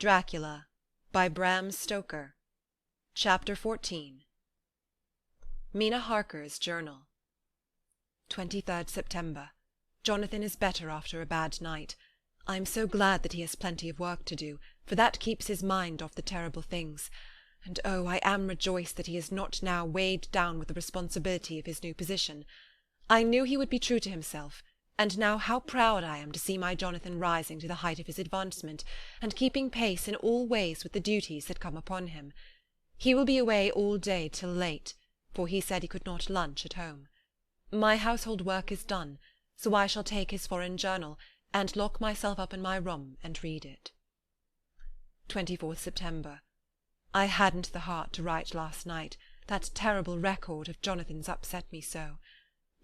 Dracula by Bram Stoker. Chapter 14. Mina Harker's Journal. 23rd September. Jonathan is better after a bad night. I am so glad that he has plenty of work to do, for that keeps his mind off the terrible things. And oh, I am rejoiced that he is not now weighed down with the responsibility of his new position. I knew he would be true to himself, and now how proud I am to see my Jonathan rising to the height of his advancement, and keeping pace in all ways with the duties that come upon him. He will be away all day till late, for he said he could not lunch at home. My household work is done, so I shall take his foreign journal, and lock myself up in my room and read it. 24th September. I hadn't the heart to write last night. That terrible record of Jonathan's upset me so.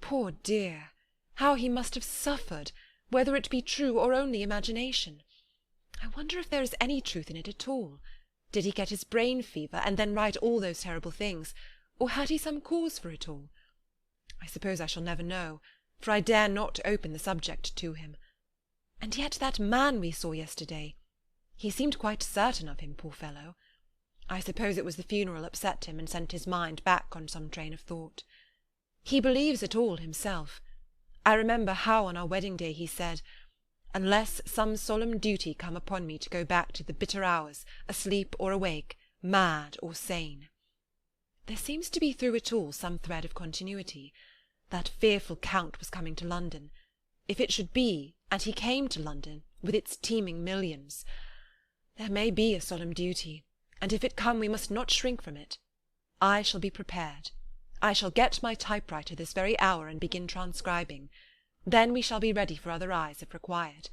Poor dear! How he must have suffered, whether it be true or only imagination. I wonder if there is any truth in it at all. Did he get his brain fever, and then write all those terrible things, or had he some cause for it all? I suppose I shall never know, for I dare not open the subject to him. And yet that man we saw yesterday, he seemed quite certain of him, poor fellow. I suppose it was the funeral upset him and sent his mind back on some train of thought. He believes it all himself. I remember how on our wedding day he said, "Unless some solemn duty come upon me to go back to the bitter hours, asleep or awake, mad or sane." There seems to be through it all some thread of continuity. That fearful Count was coming to London. If it should be, and he came to London, with its teeming millions, there may be a solemn duty, and if it come we must not shrink from it. I shall be prepared. I shall get my typewriter this very hour and begin transcribing. Then we shall be ready for other eyes if required.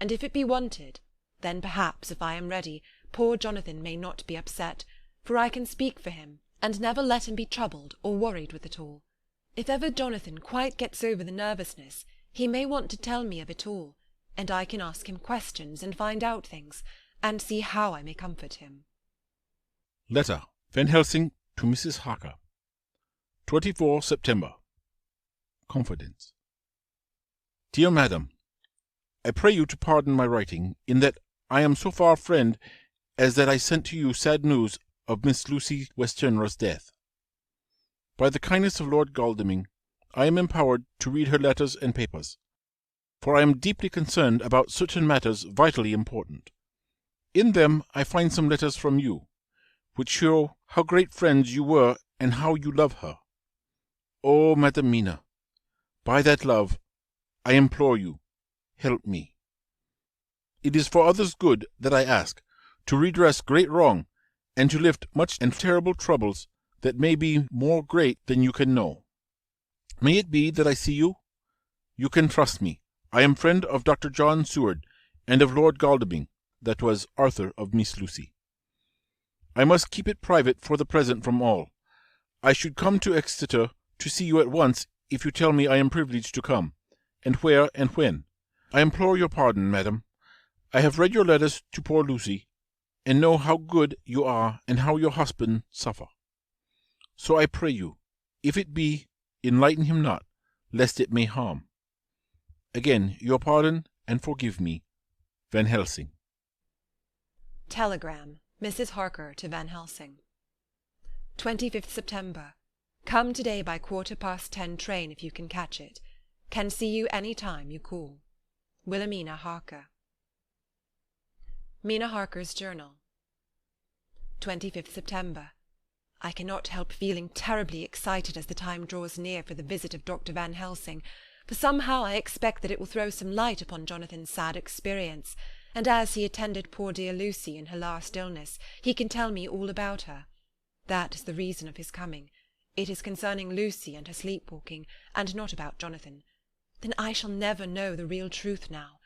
And if it be wanted, then perhaps, if I am ready, poor Jonathan may not be upset, for I can speak for him, and never let him be troubled or worried with it all. If ever Jonathan quite gets over the nervousness, he may want to tell me of it all, and I can ask him questions and find out things, and see how I may comfort him. Letter Van Helsing to Mrs. Harker. 24 September. Confidence. Dear Madam, I pray you to pardon my writing, in that I am so far friend as that I sent to you sad news of Miss Lucy Westenra's death. By the kindness of Lord Godalming, I am empowered to read her letters and papers, for I am deeply concerned about certain matters vitally important. In them I find some letters from you, which show how great friends you were and how you love her. Oh, Madam Mina, by that love, I implore you, help me. It is for others' good that I ask, to redress great wrong, and to lift much and terrible troubles that may be more great than you can know. May it be that I see you? You can trust me. I am friend of Dr. John Seward, and of Lord Godalming, that was Arthur of Miss Lucy. I must keep it private for the present from all. I should come to Exeter to see you at once if you tell me I am privileged to come, and where and when. I implore your pardon, madam. I have read your letters to poor Lucy, and know how good you are and how your husband suffer. So I pray you, if it be, enlighten him not, lest it may harm. Again, your pardon, and forgive me. Van Helsing. Telegram. Mrs. Harker to Van Helsing. 25th September. Come to-day by 10:15 train if you can catch it. Can see you any time you call. Wilhelmina Harker. Mina Harker's Journal. 25th September. I cannot help feeling terribly excited as the time draws near for the visit of Dr. Van Helsing, for somehow I expect that it will throw some light upon Jonathan's sad experience, and as he attended poor dear Lucy in her last illness, he can tell me all about her. That is the reason of his coming. It is concerning Lucy and her sleep-walking, and not about Jonathan. Then I shall never know the real truth now.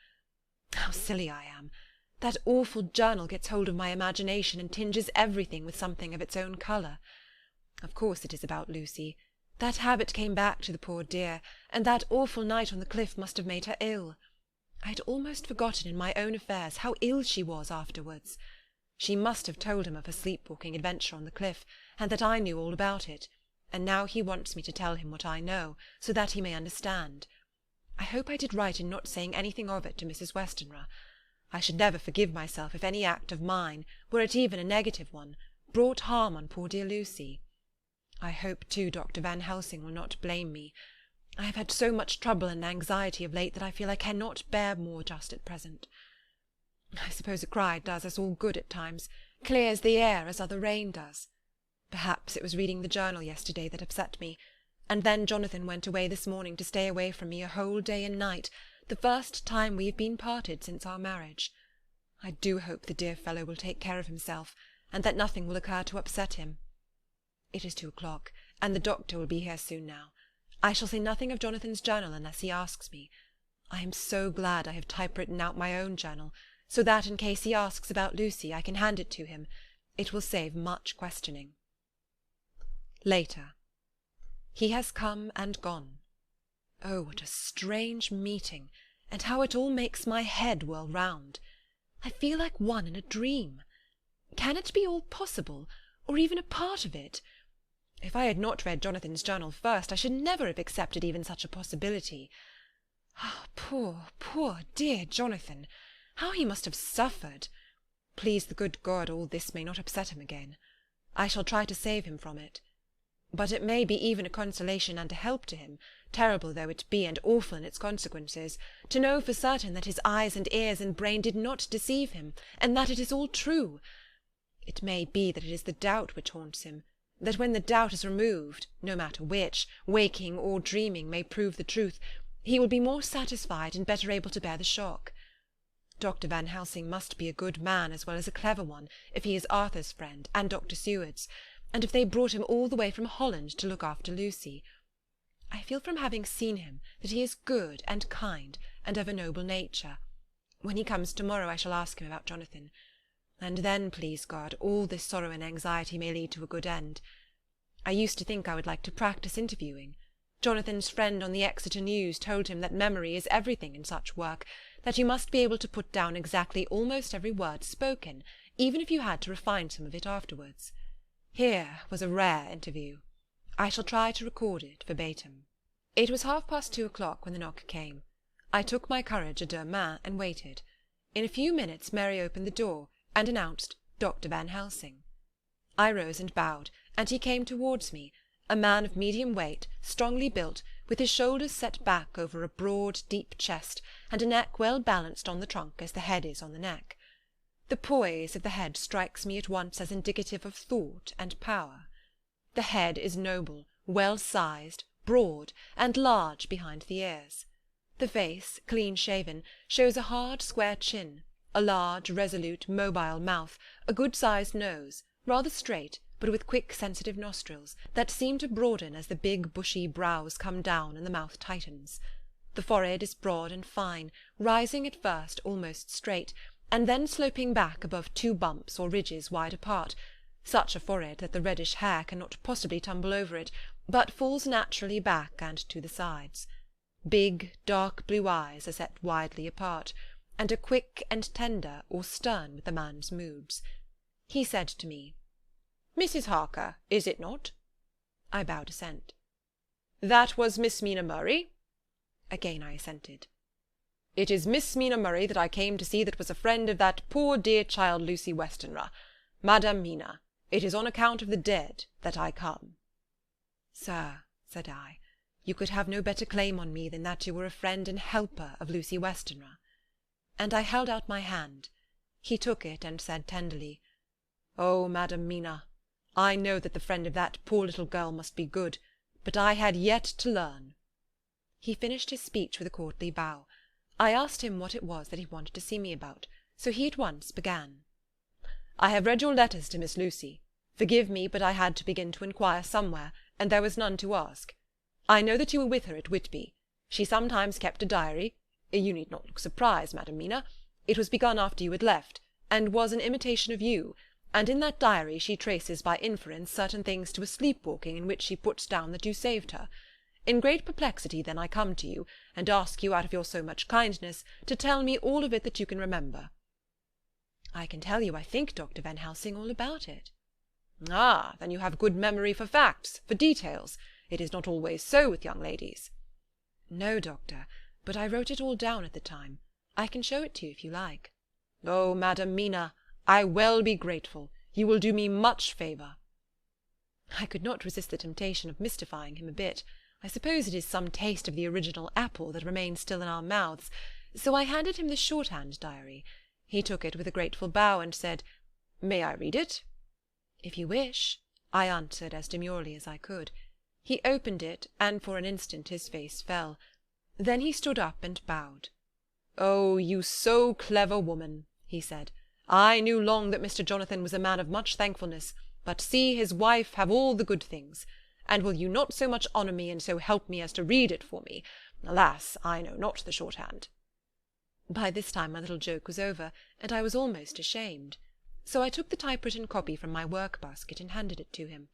How silly I am! That awful journal gets hold of my imagination and tinges everything with something of its own colour. Of course it is about Lucy. That habit came back to the poor dear, and that awful night on the cliff must have made her ill. I had almost forgotten in my own affairs how ill she was afterwards. She must have told him of her sleep-walking adventure on the cliff, and that I knew all about it, and now he wants me to tell him what I know, so that he may understand. I hope I did right in not saying anything of it to Mrs. Westenra. I should never forgive myself if any act of mine, were it even a negative one, brought harm on poor dear Lucy. I hope, too, Dr. Van Helsing will not blame me. I have had so much trouble and anxiety of late that I feel I cannot bear more just at present. I suppose a cry does us all good at times, clears the air as other rain does. Perhaps it was reading the journal yesterday that upset me, and then Jonathan went away this morning to stay away from me a whole day and night, the first time we have been parted since our marriage. I do hope the dear fellow will take care of himself, and that nothing will occur to upset him. It is 2 o'clock, and the doctor will be here soon now. I shall say nothing of Jonathan's journal unless he asks me. I am so glad I have typewritten out my own journal, so that in case he asks about Lucy I can hand it to him. It will save much questioning. Later. He has come and gone. Oh, what a strange meeting, and how it all makes my head whirl round. I feel like one in a dream. Can it be all possible, or even a part of it? If I had not read Jonathan's journal first, I should never have accepted even such a possibility. Ah, poor dear Jonathan! How he must have suffered! Please the good God, all this may not upset him again. I shall try to save him from it. But it may be even a consolation and a help to him, terrible though it be and awful in its consequences, to know for certain that his eyes and ears and brain did not deceive him, and that it is all true. It may be that it is the doubt which haunts him, that when the doubt is removed, no matter which, waking or dreaming, may prove the truth, he will be more satisfied and better able to bear the shock. Dr. Van Helsing must be a good man as well as a clever one, if he is Arthur's friend and Dr. Seward's, and if they brought him all the way from Holland to look after Lucy. I feel from having seen him that he is good and kind and of a noble nature. When he comes to-morrow I shall ask him about Jonathan. And then, please God, all this sorrow and anxiety may lead to a good end. I used to think I would like to practice interviewing. Jonathan's friend on the Exeter News told him that memory is everything in such work, that you must be able to put down exactly almost every word spoken, even if you had to refine some of it afterwards. Here was a rare interview. I shall try to record it verbatim. It was 2:30 when the knock came. I took my courage à deux mains and waited. In a few minutes Mary opened the door and announced Dr. Van Helsing. I rose and bowed, and he came towards me, a man of medium weight, strongly built, with his shoulders set back over a broad, deep chest, and a neck well balanced on the trunk as the head is on the neck. The poise of the head strikes me at once as indicative of thought and power. The head is noble, well-sized, broad, and large behind the ears. The face, clean-shaven, shows a hard, square chin, a large, resolute, mobile mouth, a good-sized nose, rather straight, but with quick, sensitive nostrils, that seem to broaden as the big, bushy brows come down and the mouth tightens. The forehead is broad and fine, rising at first almost straight, and then sloping back above 2 bumps or ridges wide apart, such a forehead that the reddish hair cannot possibly tumble over it, but falls naturally back and to the sides. Big, dark blue eyes are set widely apart, and are quick and tender or stern with the man's moods. He said to me, "Mrs. Harker, is it not?" I bowed assent. "That was Miss Mina Murray?" Again I assented. "It is Miss Mina Murray that I came to see that was a friend of that poor dear child Lucy Westenra. Madam Mina, it is on account of the dead that I come." "Sir," said I, "you could have no better claim on me than that you were a friend and helper of Lucy Westenra." And I held out my hand. He took it and said tenderly, "Oh, Madam Mina, I know that the friend of that poor little girl must be good, but I had yet to learn." He finished his speech with a courtly bow. I asked him what it was that he wanted to see me about, so he at once began. "I have read your letters to Miss Lucy. Forgive me, but I had to begin to inquire somewhere, and there was none to ask. I know that you were with her at Whitby. She sometimes kept a diary. You need not look surprised, Madam Mina. It was begun after you had left, and was an imitation of you, and in that diary she traces by inference certain things to a sleep-walking in which she puts down that you saved her. In great perplexity then I come to you, and ask you out of your so much kindness to tell me all of it that you can remember." "I can tell you, I think, Dr. Van Helsing, all about it." "Ah, then you have good memory for facts, for details. It is not always so with young ladies." "No, doctor, but I wrote it all down at the time. I can show it to you if you like." "Oh, Madam Mina, I will be grateful. You will do me much favour." I could not resist the temptation of mystifying him a bit. I suppose it is some taste of the original apple that remains still in our mouths, so I handed him the shorthand diary. He took it with a grateful bow and said, "May I read it?" "If you wish," I answered as demurely as I could. He opened it, and for an instant his face fell. Then he stood up and bowed. "Oh, you so clever woman," he said. "I knew long that Mr. Jonathan was a man of much thankfulness, but see his wife have all the good things. And will you not so much honour me and so help me as to read it for me? Alas, I know not the shorthand." By this time my little joke was over, and I was almost ashamed. So I took the typewritten copy from my work-basket and handed it to him.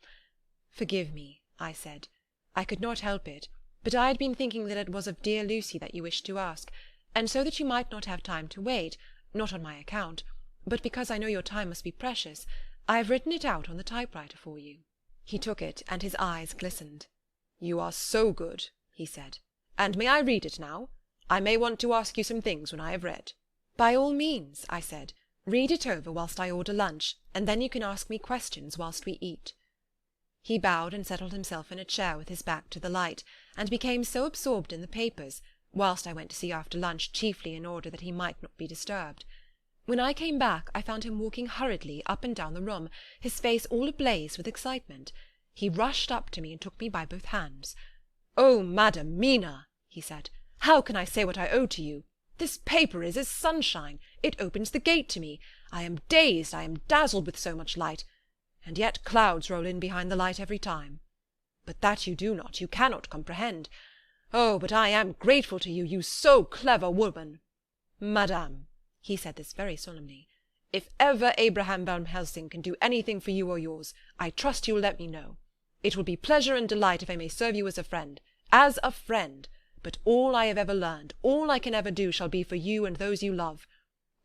"Forgive me," I said. "I could not help it, but I had been thinking that it was of dear Lucy that you wished to ask, and so that you might not have time to wait, not on my account, but because I know your time must be precious, I have written it out on the typewriter for you." He took it, and his eyes glistened. "You are so good," he said. "And may I read it now? I may want to ask you some things when I have read." "By all means," I said. "Read it over whilst I order lunch, and then you can ask me questions whilst we eat." He bowed and settled himself in a chair with his back to the light, and became so absorbed in the papers, whilst I went to see after lunch chiefly in order that he might not be disturbed. When I came back I found him walking hurriedly up and down the room, his face all ablaze with excitement. He rushed up to me and took me by both hands. "Oh, Madam Mina," he said, "how can I say what I owe to you? This paper is as sunshine. It opens the gate to me. I am dazed, I am dazzled with so much light. And yet clouds roll in behind the light every time. But that you do not, you cannot comprehend. Oh, but I am grateful to you, you so clever woman. Madame," he said this very solemnly, "if ever Abraham Van Helsing can do anything for you or yours, I trust you will let me know. It will be pleasure and delight if I may serve you as a friend, but all I have ever learned, all I can ever do, shall be for you and those you love.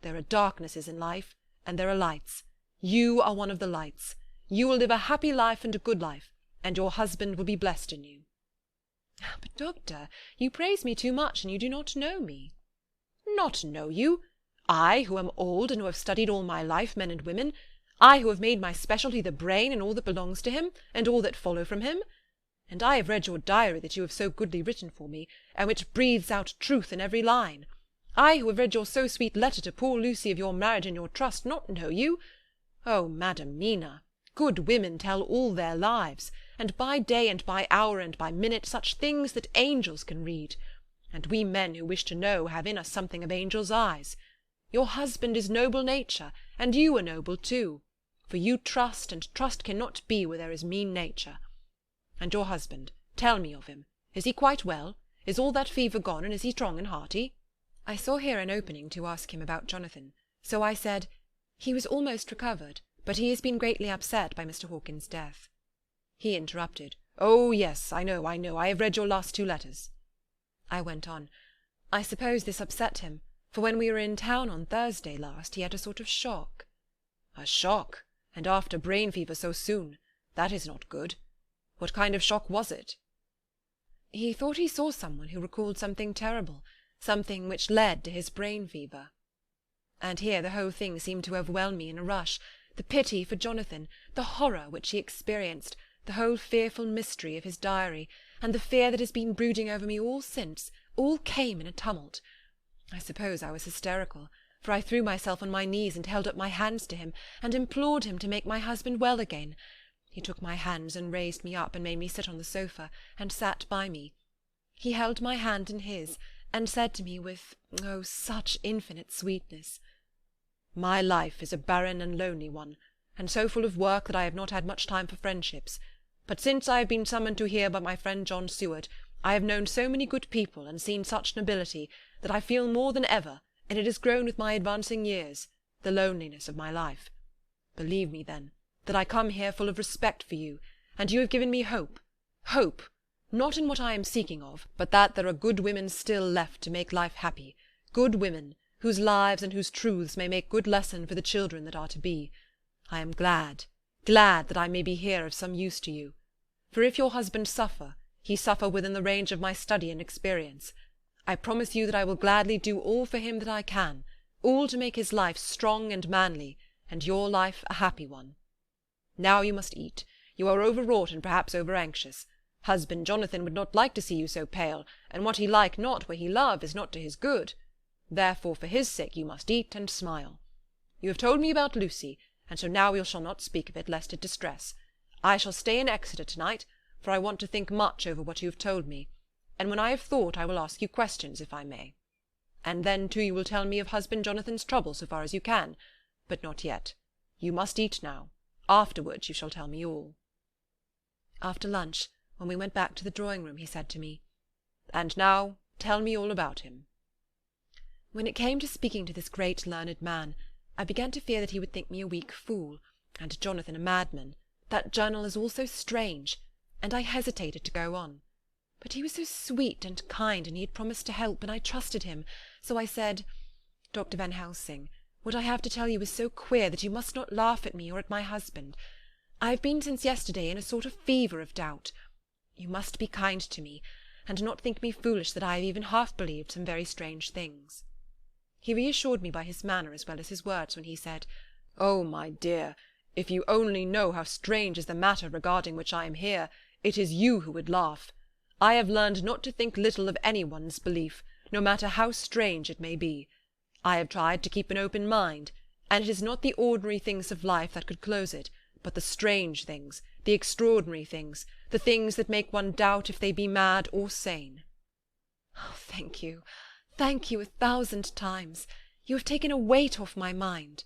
There are darknesses in life, and there are lights. You are one of the lights. You will live a happy life and a good life, and your husband will be blessed in you." "But, doctor, you praise me too much, and you do not know me." "Not know you? I, who am old, and who have studied all my life men and women, I who have made my specialty the brain and all that belongs to him, and all that follow from him? And I have read your diary that you have so goodly written for me, and which breathes out truth in every line. I who have read your so sweet letter to poor Lucy of your marriage and your trust, not know you? Oh, Madam Mina, good women tell all their lives, and by day and by hour and by minute such things that angels can read. And we men who wish to know have in us something of angels' eyes. Your husband is noble nature, and you are noble too, for you trust, and trust cannot be where there is mean nature. And your husband, tell me of him. Is he quite well? Is all that fever gone, and is he strong and hearty?" I saw here an opening to ask him about Jonathan, so I said, "He was almost recovered, but he has been greatly upset by Mr. Hawkins's death." He interrupted. "Oh, yes, I know, I have read your last 2 letters." I went on. "I suppose this upset him, for when we were in town on Thursday last he had a sort of shock." "A shock? And after brain fever so soon? That is not good. What kind of shock was it?" "He thought he saw someone who recalled something terrible, something which led to his brain fever." And here the whole thing seemed to overwhelm me in a rush, the pity for Jonathan, the horror which he experienced, the whole fearful mystery of his diary, and the fear that has been brooding over me all since, all came in a tumult. I suppose I was hysterical, for I threw myself on my knees and held up my hands to him, and implored him to make my husband well again. He took my hands and raised me up and made me sit on the sofa, and sat by me. He held my hand in his, and said to me with, oh, such infinite sweetness, "My life is a barren and lonely one, and so full of work that I have not had much time for friendships. But since I have been summoned to here by my friend John Seward, I have known so many good people and seen such nobility, that I feel more than ever, and it has grown with my advancing years, the loneliness of my life. Believe me, then, that I come here full of respect for you, and you have given me hope, not in what I am seeking of, but that there are good women still left to make life happy, good women, whose lives and whose truths may make good lesson for the children that are to be. I am glad that I may be here of some use to you. For if your husband suffer, he suffer within the range of my study and experience. I promise you that I will gladly do all for him that I can, all to make his life strong and manly, and your life a happy one. Now you must eat. You are overwrought and perhaps over-anxious. Husband Jonathan would not like to see you so pale, and what he like not where he love is not to his good. Therefore for his sake you must eat and smile. You have told me about Lucy, and so now we shall not speak of it, lest it distress. I shall stay in Exeter to-night, for I want to think much over what you have told me, and when I have thought I will ask you questions, if I may. And then too you will tell me of husband Jonathan's trouble so far as you can, but not yet. You must eat now. Afterwards you shall tell me all. After lunch, when we went back to the drawing-room, he said to me, "And now tell me all about him." When it came to speaking to this great learned man, I began to fear that he would think me a weak fool, and Jonathan a madman. That journal is all so strange, and I hesitated to go on. But he was so sweet and kind, and he had promised to help, and I trusted him. So I said, "Dr. Van Helsing, what I have to tell you is so queer that you must not laugh at me or at my husband. I have been since yesterday in a sort of fever of doubt. You must be kind to me, and not think me foolish that I have even half believed some very strange things." He reassured me by his manner as well as his words when he said, "Oh, my dear, if you only know how strange is the matter regarding which I am here, it is you who would laugh. I have learned not to think little of any one's belief, no matter how strange it may be. I have tried to keep an open mind, and it is not the ordinary things of life that could close it, but the strange things, the extraordinary things, the things that make one doubt if they be mad or sane." "Oh, thank you 1,000 times. You have taken a weight off my mind.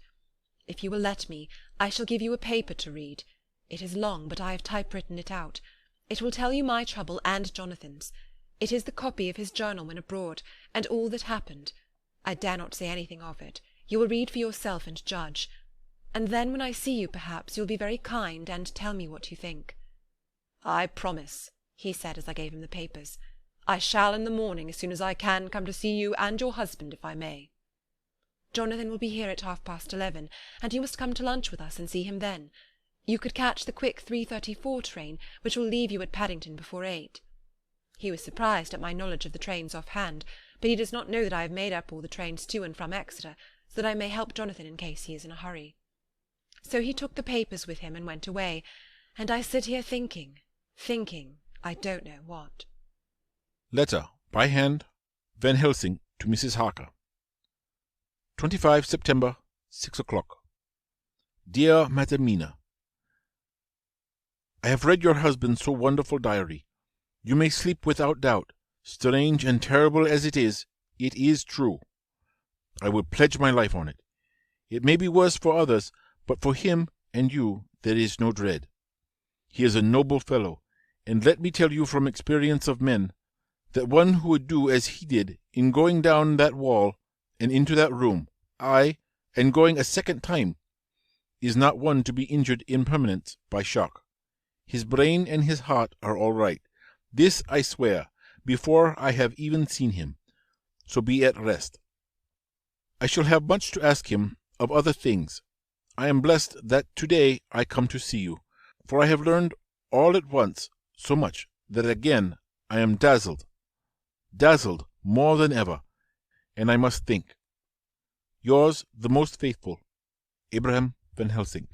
If you will let me, I shall give you a paper to read. It is long, but I have typewritten it out. It will tell you my trouble and Jonathan's. It is the copy of his journal when abroad, and all that happened. I dare not say anything of it. You will read for yourself and judge. And then when I see you, perhaps you will be very kind and tell me what you think." "I promise," he said as I gave him the papers. "I shall in the morning, as soon as I can, come to see you and your husband, if I may." "Jonathan will be here at 11:30, and you must come to lunch with us and see him then. You could catch the quick 3:34 train, which will leave you at Paddington before 8. He was surprised at my knowledge of the trains off-hand, but he does not know that I have made up all the trains to and from Exeter, so that I may help Jonathan in case he is in a hurry. So he took the papers with him and went away, and I sit here thinking, I don't know what. Letter by hand, Van Helsing to Mrs. Harker. 25 September, 6 o'clock. Dear Madam Mina, I have read your husband's so wonderful diary. You may sleep without doubt. Strange and terrible as it is true. I will pledge my life on it. It may be worse for others, but for him and you there is no dread. He is a noble fellow, and let me tell you from experience of men, that one who would do as he did in going down that wall and into that room, aye, and going a second time, is not one to be injured in permanence by shock. His brain and his heart are all right. This I swear, before I have even seen him. So be at rest. I shall have much to ask him of other things. I am blessed that today I come to see you, for I have learned all at once so much that again I am dazzled more than ever, and I must think. Yours, the most faithful, Abraham Van Helsing.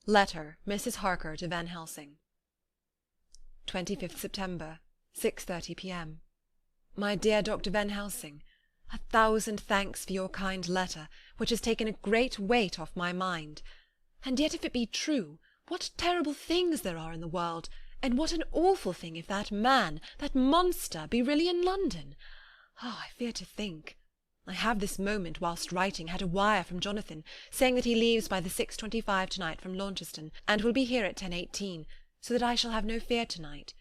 Letter, Mrs. Harker to Van Helsing. 25th September, 6:30 p.m. My dear Dr. Van Helsing, 1,000 thanks for your kind letter, which has taken a great weight off my mind. And yet if it be true, what terrible things there are in the world, and what an awful thing if that man, that monster, be really in London. I fear to think. I have this moment, whilst writing, had a wire from Jonathan, saying that he leaves by the 6:25 to-night from Launceston, and will be here at 10:18, so that I shall have no fear to-night.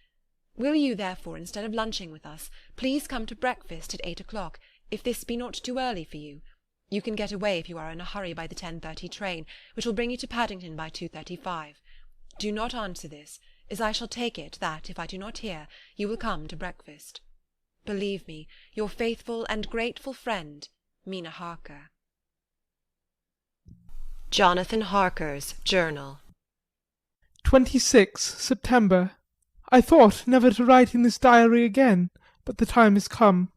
Will you, therefore, instead of lunching with us, please come to breakfast at 8 o'clock, if this be not too early for you? You can get away if you are in a hurry by the 10:30 train, which will bring you to Paddington by 2:35. Do not answer this, as I shall take it that, if I do not hear, you will come to breakfast. Believe me, your faithful and grateful friend, Mina Harker. Jonathan Harker's Journal. 26 September. I thought never to write in this diary again, but the time is come.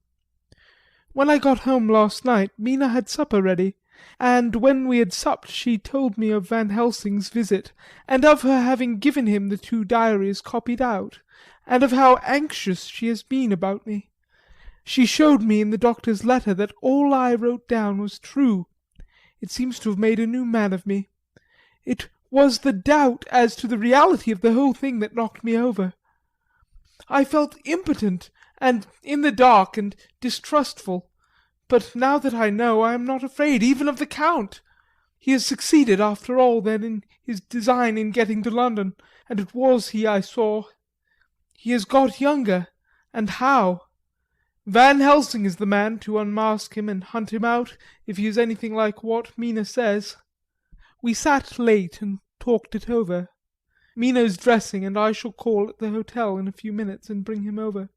When I got home last night, Mina had supper ready, and when we had supped she told me of Van Helsing's visit, and of her having given him the 2 diaries copied out, and of how anxious she has been about me. She showed me in the doctor's letter that all I wrote down was true. It seems to have made a new man of me. It was the doubt as to the reality of the whole thing that knocked me over. I felt impotent and in the dark and distrustful, but now that I know, I am not afraid even of the Count. He has succeeded after all then in his design in getting to London, and it was he I saw. He has got younger, and how? Van Helsing is the man to unmask him and hunt him out if he is anything like what Mina says. We sat late and talked it over. Mina's dressing, and I shall call at the hotel in a few minutes and bring him over.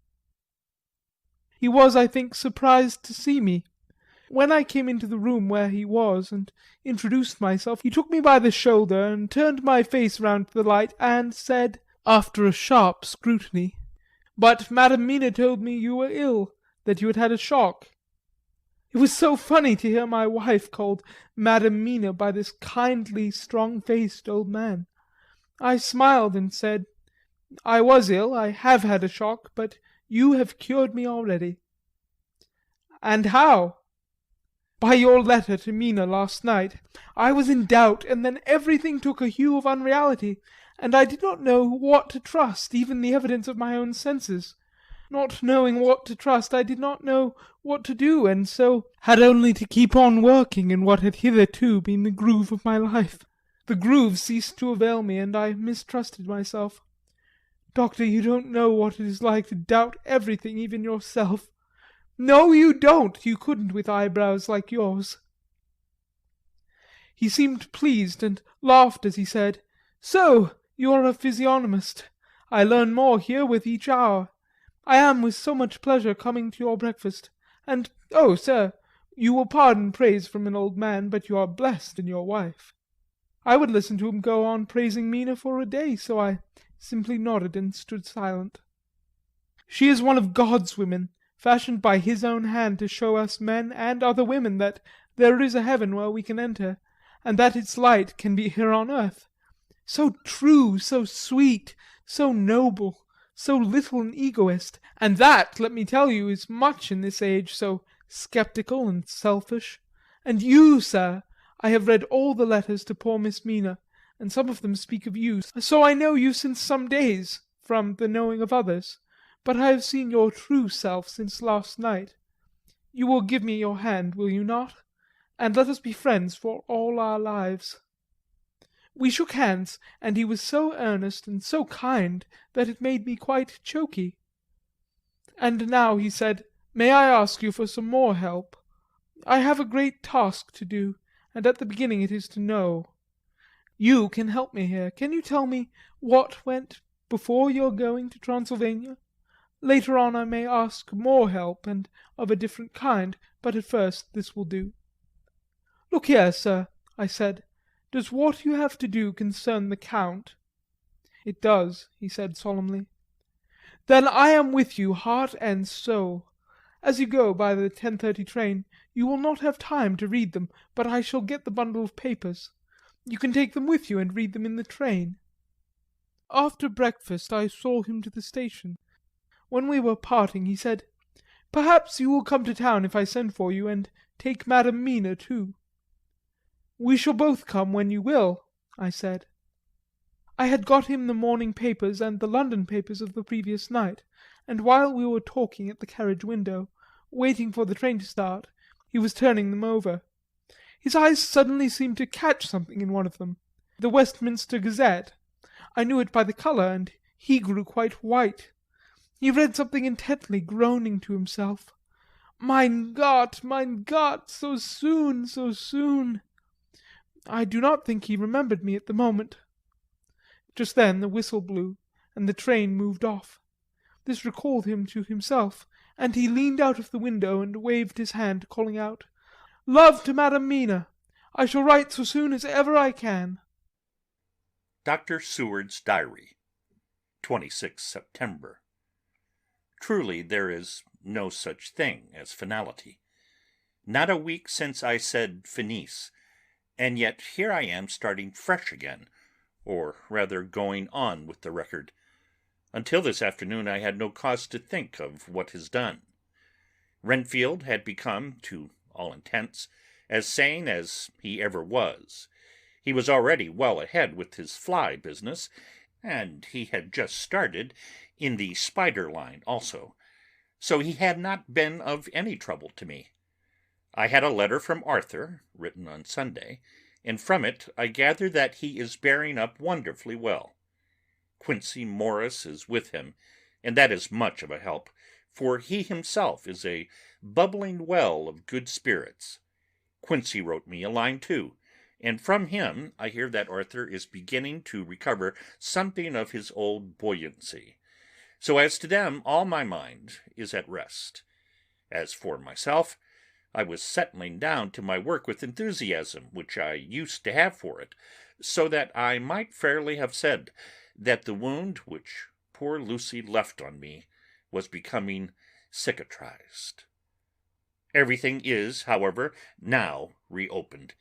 He was, I think, surprised to see me. When I came into the room where he was and introduced myself, he took me by the shoulder and turned my face round to the light and said, after a sharp scrutiny, "But Madam Mina told me you were ill, that you had had a shock." It was so funny to hear my wife called Madam Mina by this kindly, strong-faced old man. I smiled and said, "I was ill, I have had a shock, but you have cured me already." "And how?" "By your letter to Mina last night. I was in doubt, and then everything took a hue of unreality, and I did not know what to trust, even the evidence of my own senses. Not knowing what to trust, I did not know what to do, and so had only to keep on working in what had hitherto been the groove of my life. The groove ceased to avail me, and I mistrusted myself. Doctor, you don't know what it is like to doubt everything, even yourself. No, you don't. You couldn't with eyebrows like yours." He seemed pleased and laughed as he said, "So you're a physiognomist. I learn more here with each hour. I am with so much pleasure coming to your breakfast. And, oh, sir, you will pardon praise from an old man, but you are blessed in your wife." I would listen to him go on praising Mina for a day, so I simply nodded and stood silent. "She is one of God's women, fashioned by his own hand to show us men and other women that there is a heaven where we can enter, and that its light can be here on earth. So true, so sweet, so noble, so little an egoist, and that, let me tell you, is much in this age, so sceptical and selfish. And you, sir, I have read all the letters to poor Miss Mina, and some of them speak of you, so I know you since some days, from the knowing of others, but I have seen your true self since last night. You will give me your hand, will you not? And let us be friends for all our lives." We shook hands, and he was so earnest and so kind that it made me quite choky. "And now," he said, "may I ask you for some more help? I have a great task to do, and at the beginning it is to know. You can help me here. Can you tell me what went before your going to Transylvania? Later on I may ask more help, and of a different kind, but at first this will do." "Look here, sir," I said, "does what you have to do concern the Count?" "It does," he said solemnly. "Then I am with you heart and soul. As you go by the 10:30 train you will not have time to read them, but I shall get the bundle of papers. You can take them with you and read them in the train." After breakfast I saw him to the station. When we were parting he said, "Perhaps you will come to town if I send for you, and take Madam Mina too." "We shall both come when you will," I said. I had got him the morning papers and the London papers of the previous night, and while we were talking at the carriage window, waiting for the train to start, he was turning them over. His eyes suddenly seemed to catch something in one of them, the Westminster Gazette. I knew it by the colour, and he grew quite white. He read something intently, groaning to himself. Mein Gott, so soon, so soon. I do not think he remembered me at the moment. Just then the whistle blew, and the train moved off. This recalled him to himself, and he leaned out of the window and waved his hand, calling out, "Love to Madam Mina. I shall write so soon as ever I can." Dr. Seward's Diary, 26 September. Truly there is no such thing as finality. Not a week since I said finis, and yet here I am starting fresh again, or rather going on with the record. Until this afternoon I had no cause to think of what is done. Renfield had become, to all intents, as sane as he ever was. He was already well ahead with his fly business, and he had just started in the spider line also, so he had not been of any trouble to me. I had a letter from Arthur, written on Sunday, and from it I gather that he is bearing up wonderfully well. Quincey Morris is with him, and that is much of a help, for he himself is a bubbling well of good spirits. Quincey wrote me a line too, and from him I hear that Arthur is beginning to recover something of his old buoyancy. So as to them all my mind is at rest. As for myself, I was settling down to my work with enthusiasm which I used to have for it, so that I might fairly have said that the wound which poor Lucy left on me was becoming cicatrized. Everything is, however, now reopened,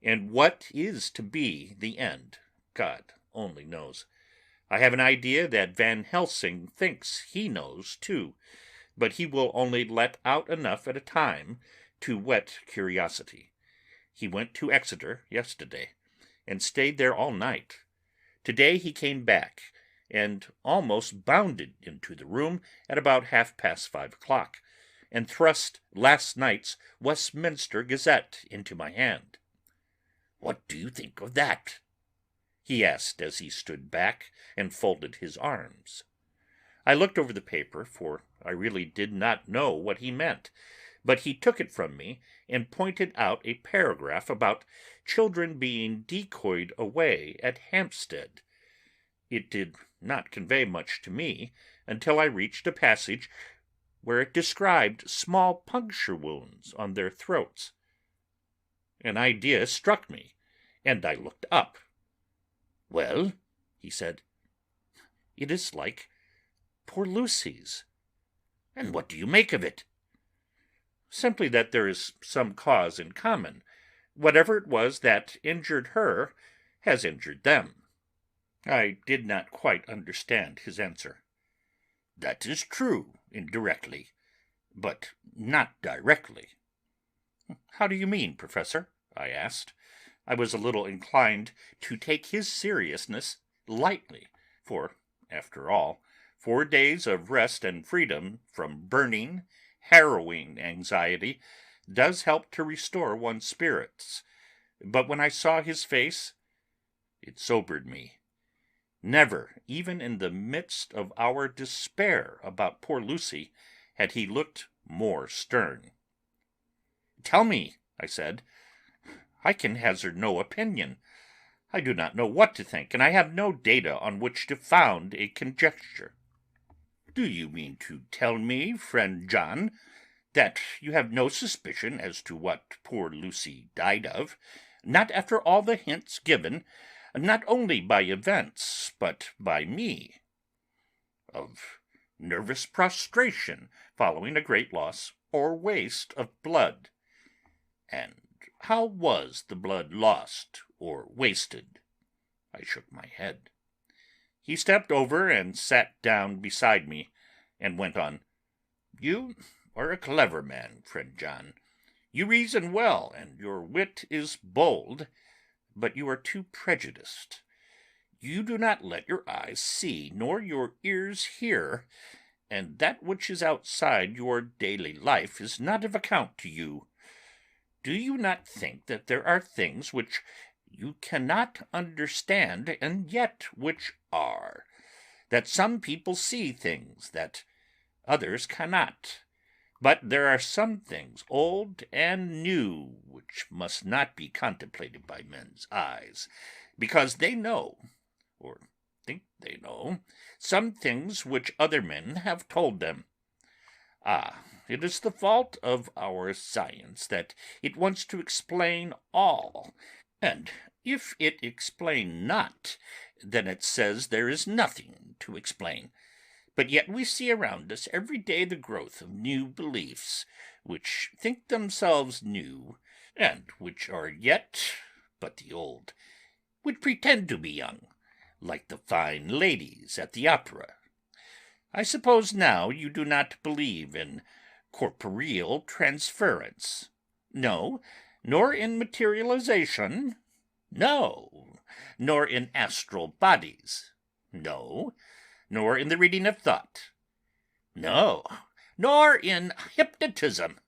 and what is to be the end, God only knows. I have an idea that Van Helsing thinks he knows too, but he will only let out enough at a time to whet curiosity. He went to Exeter yesterday, and stayed there all night. Today he came back, and almost bounded into the room at about 5:30, and thrust last night's Westminster Gazette into my hand. "What do you think of that?" he asked as he stood back and folded his arms. I looked over the paper, for I really did not know what he meant, but he took it from me and pointed out a paragraph about children being decoyed away at Hampstead. It did not convey much to me until I reached a passage where it described small puncture wounds on their throats. An idea struck me, and I looked up. "Well," he said. "It is like poor Lucy's." "And what do you make of it?" "Simply that there is some cause in common. Whatever it was that injured her has injured them." I did not quite understand his answer. "That is true, indirectly, but not directly." "How do you mean, Professor?" I asked. I was a little inclined to take his seriousness lightly, for, after all, 4 days of rest and freedom from burning, harrowing anxiety does help to restore one's spirits. But when I saw his face, it sobered me. Never, even in the midst of our despair about poor Lucy, had he looked more stern. "Tell me," I said. "I can hazard no opinion. I do not know what to think, and I have no data on which to found a conjecture." "Do you mean to tell me, friend John, that you have no suspicion as to what poor Lucy died of, not after all the hints given, not only by events, but by me?" "Of nervous prostration following a great loss or waste of blood." "And how was the blood lost or wasted?" I shook my head. He stepped over and sat down beside me, and went on. "You are a clever man, friend John. You reason well, and your wit is bold, but you are too prejudiced. You do not let your eyes see, nor your ears hear, and that which is outside your daily life is not of account to you. Do you not think that there are things which you cannot understand, and yet which are? That some people see things that others cannot? But there are some things old and new which must not be contemplated by men's eyes, because they know, or think they know, some things which other men have told them. Ah, it is the fault of our science that it wants to explain all, and if it explain not, then it says there is nothing to explain. But yet we see around us every day the growth of new beliefs, which think themselves new, and which are yet but the old, which pretend to be young, like the fine ladies at the opera. I suppose now you do not believe in corporeal transference. No, nor in materialization. No, nor in astral bodies. No, nor in the reading of thought. No, nor in hypnotism.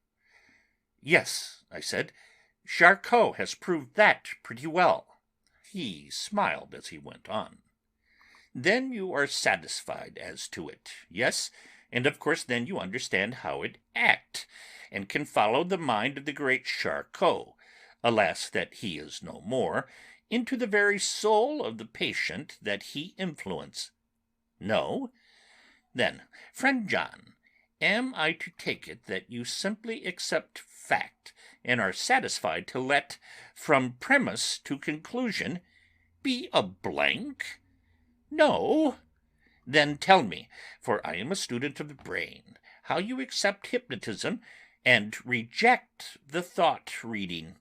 Yes, I said, Charcot has proved that pretty well. He smiled as he went on. Then you are satisfied as to it, yes, and of course then you understand how it acts, and can follow the mind of the great Charcot, alas that he is no more, into the very soul of the patient that he influenced. No? Then, friend John, am I to take it that you simply accept fact, and are satisfied to let, from premise to conclusion, be a blank? No? Then tell me, for I am a student of the brain, how you accept hypnotism and reject the thought-reading.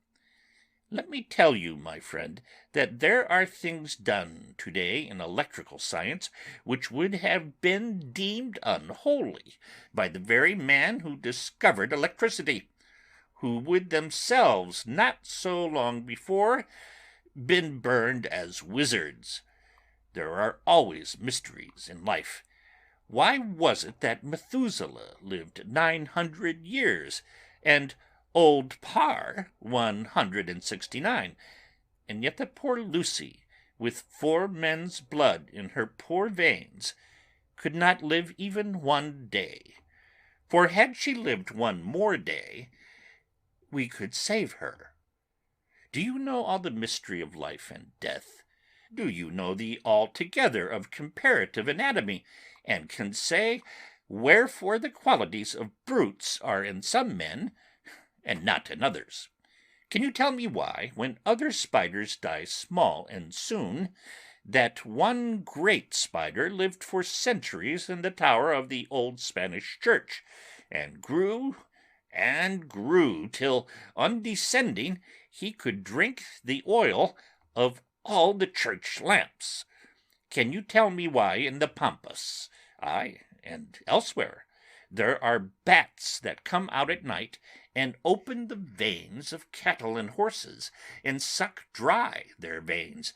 Let me tell you, my friend, that there are things done today in electrical science which would have been deemed unholy by the very man who discovered electricity, who would themselves not so long before been burned as wizards. There are always mysteries in life. Why was it that Methuselah lived 900 years, and Old Parr 169, and yet that poor Lucy, with 4 men's blood in her poor veins, could not live even 1 day? For had she lived 1 more day, we could save her. Do you know all the mystery of life and death? Do you know the altogether of comparative anatomy, and can say wherefore the qualities of brutes are in some men, and not in others? Can you tell me why, when other spiders die small and soon, that one great spider lived for centuries in the tower of the old Spanish church, and grew till, on descending, he could drink the oil of all the church lamps? Can you tell me why in the Pampas, ay, and elsewhere, there are bats that come out at night and open the veins of cattle and horses, and suck dry their veins?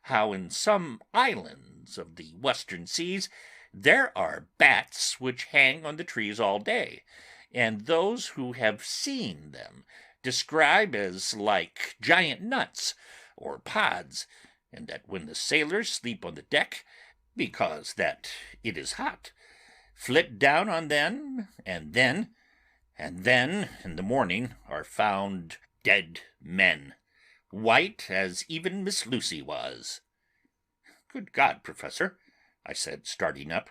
How in some islands of the western seas there are bats which hang on the trees all day, and those who have seen them describe as like giant nuts or pods, and that when the sailors sleep on the deck, because that it is hot, flit down on them, and then in the morning are found dead men, white as even Miss Lucy was. Good God, Professor, I said, starting up,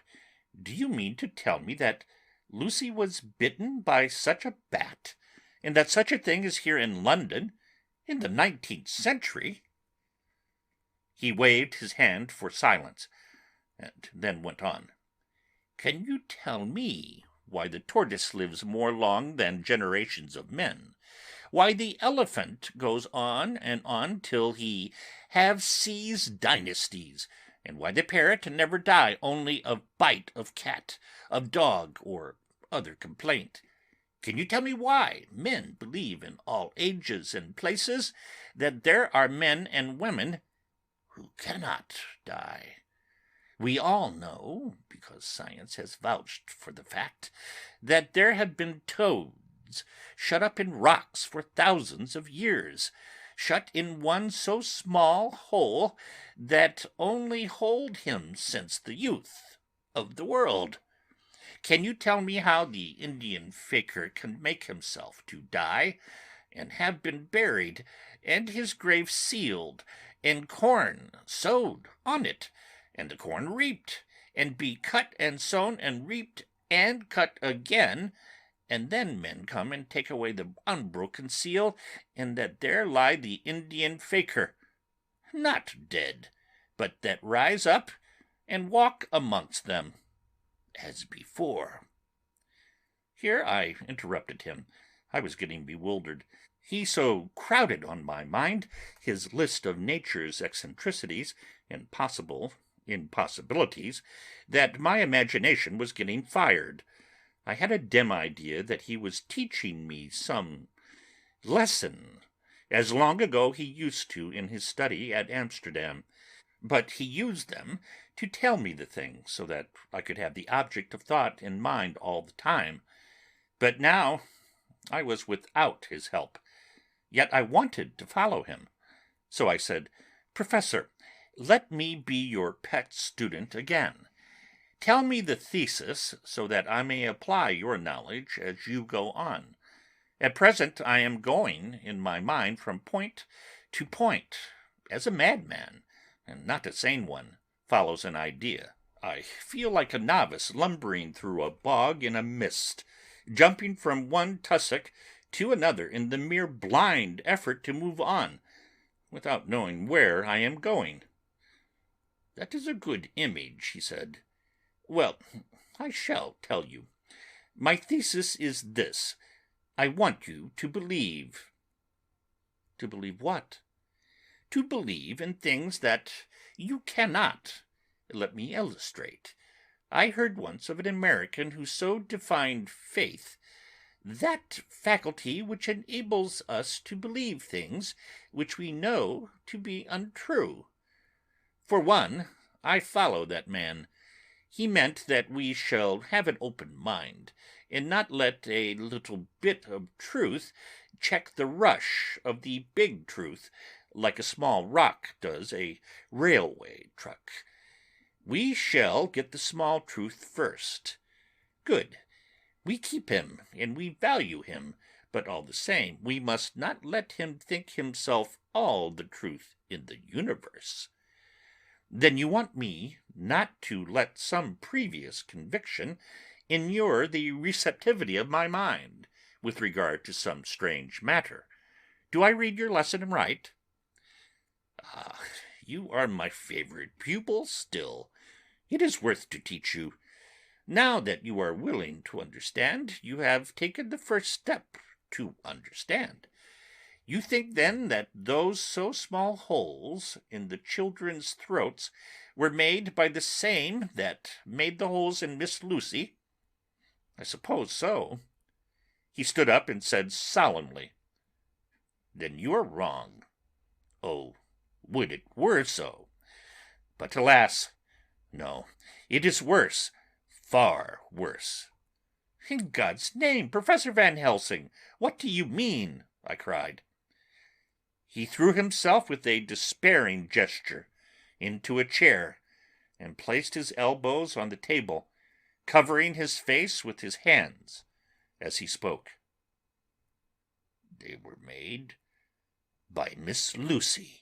do you mean to tell me that Lucy was bitten by such a bat, and that such a thing is here in London in the 19th century? He waved his hand for silence, and then went on. Can you tell me why the tortoise lives more long than generations of men? Why the elephant goes on and on till he have seized dynasties, and why the parrot never die only of bite of cat, of dog, or other complaint? Can you tell me why men believe in all ages and places that there are men and women who cannot die? We all know, because science has vouched for the fact, that there have been toads shut up in rocks for thousands of years, shut in one so small hole that only hold him since the youth of the world. Can you tell me how the Indian faker can make himself to die, and have been buried, and his grave sealed, and corn sowed on it, and the corn reaped, and be cut and sown and reaped and cut again, and then men come and take away the unbroken seal, and that there lie the Indian faker, not dead, but that rise up and walk amongst them as before? Here I interrupted him, I was getting bewildered. He so crowded on my mind his list of nature's eccentricities and possible impossibilities that my imagination was getting fired. I had a dim idea that he was teaching me some lesson, as long ago he used to in his study at Amsterdam, but he used them to tell me the thing so that I could have the object of thought in mind all the time. But now I was without his help, yet I wanted to follow him. So I said, "Professor, let me be your pet student again. Tell me the thesis so that I may apply your knowledge as you go on. At present I am going in my mind from point to point, as a madman, and not a sane one, follows an idea. I feel like a novice lumbering through a bog in a mist, jumping from one tussock to another in the mere blind effort to move on, without knowing where I am going." "That is a good image," he said. "Well, I shall tell you. My thesis is this. I want you to believe." "To believe what?" "To believe in things that you cannot. Let me illustrate. I heard once of an American who so defined faith, that faculty which enables us to believe things which we know to be untrue. For one, I follow that man. He meant that we shall have an open mind, and not let a little bit of truth check the rush of the big truth, like a small rock does a railway truck. We shall get the small truth first. Good. We keep him, and we value him, but all the same we must not let him think himself all the truth in the universe. Then you want me not to let some previous conviction inure the receptivity of my mind with regard to some strange matter. Do I read your lesson right?" "Ah, you are my favorite pupil still. It is worth to teach you. Now that you are willing to understand, you have taken the first step to understand. You think then that those so small holes in the children's throats were made by the same that made the holes in Miss Lucy? I suppose so." He stood up and said solemnly, "Then you are wrong. Oh, would it were so! But alas, no, it is worse, far worse." "In God's name, Professor Van Helsing, what do you mean?" I cried. He threw himself with a despairing gesture into a chair, and placed his elbows on the table, covering his face with his hands as he spoke. "They were made by Miss Lucy."